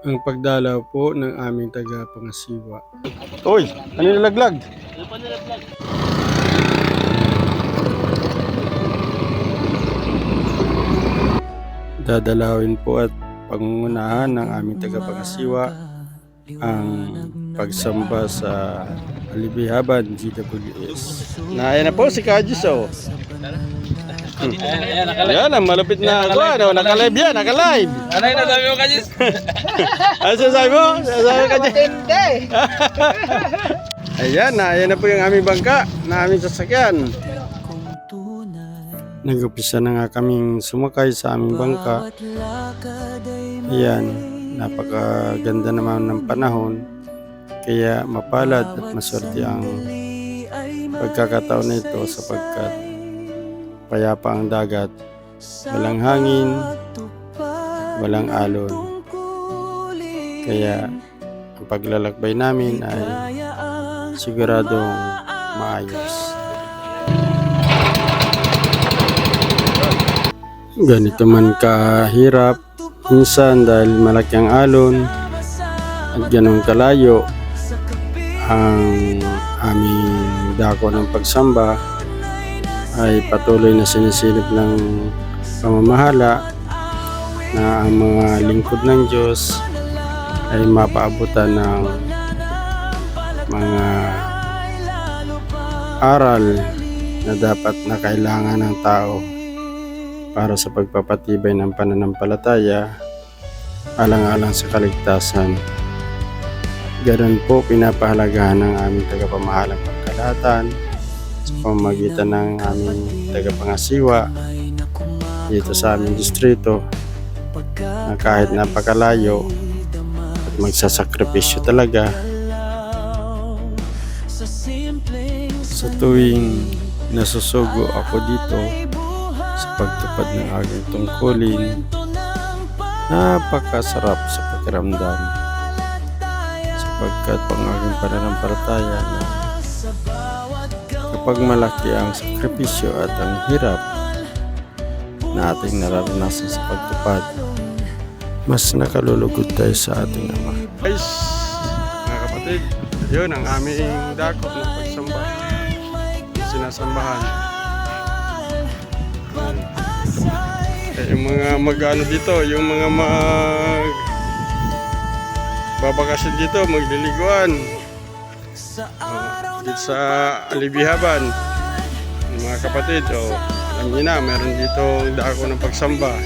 ang pagdalaw po ng aming taga-pangasiwa. Uy, ano nilaglag? Dadalawin po at pangungunahan ng aming taga-pangasiwa ang pagsamba sa Alibihaban GWS. Naayan na po si Kajus, oh. Yan ang malupit na ako, ano, naka-live yan, naka-live. Ano yung nasabi mo, Kajis? Ano sasabi mo? Sasabi ka dyan? Ayan na po yung aming bangka na aming sasakyan. Nag-upisa na nga kaming sumakay sa aming bangka. Ayan, napakaganda naman ng panahon. Kaya mapalad at maswerte ang pagkakataon nito sapagkat payapa ang dagat, walang hangin, walang alon. Kaya ang paglalakbay namin ay siguradong maayos. Ganito man kahirap minsan dahil malaki ang alon at ganun kalayo ang aming dako ng pagsamba, ay patuloy na sinisilip ng pamamahala na ang mga lingkod ng Diyos ay mapaabutan ng mga aral na dapat na kailangan ng tao para sa pagpapatibay ng pananampalataya alang-alang sa kaligtasan. Ganun po pinapahalagahan ng aming tagapamahalang pagkalahatan sa pamamagitan ng aming tagapangasiwa dito sa aming distrito na kahit napakalayo at magsasakripisyo talaga sa tuwing nasusugo ako dito sa pagtupad ng aking tungkulin. Napakasarap sa pakiramdam sapagkat ang aking pananampalataya na kapag malaki ang sakripisyo at ang hirap na ating nararanasan sa pagtupad, mas nakalulugod tayo sa ating Ama. Guys, mga kapatid, yun ang aming dakot ng pagsamba, sinasambahan. Yung mga mag-ano dito, yung mga babakasyon dito, magliliguan dito sa Alibihaban. Yung mga kapatid, alam niyo na, meron dito dako ng pagsamba.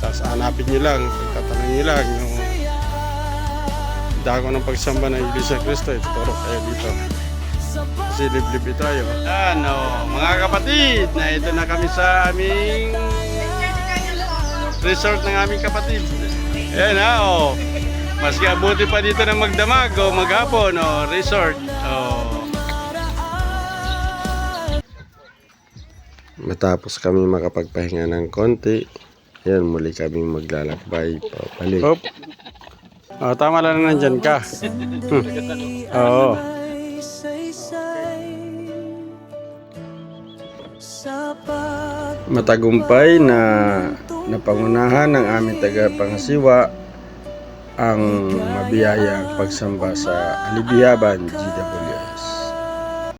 Sasanapin niyo lang, pagtatanong niyo lang yung dako ng pagsamba ng Iglesia Cristo, ituturo kayo dito. Kasi liblib tayo. Mga kapatid, na ito na kami sa aming resort ng aming kapatid. Ayan maski abuti pa dito na magdamag o maghapon resort. Matapos kami makapagpahinga ng konti, ayan, muli kami maglalakbay pabalik. Tama lang na nandyan ka. Oo. Matagumpay na napangunahan ng aming tagapangasiwa ang mabiyayang pagsamba sa Alibihaban GWS.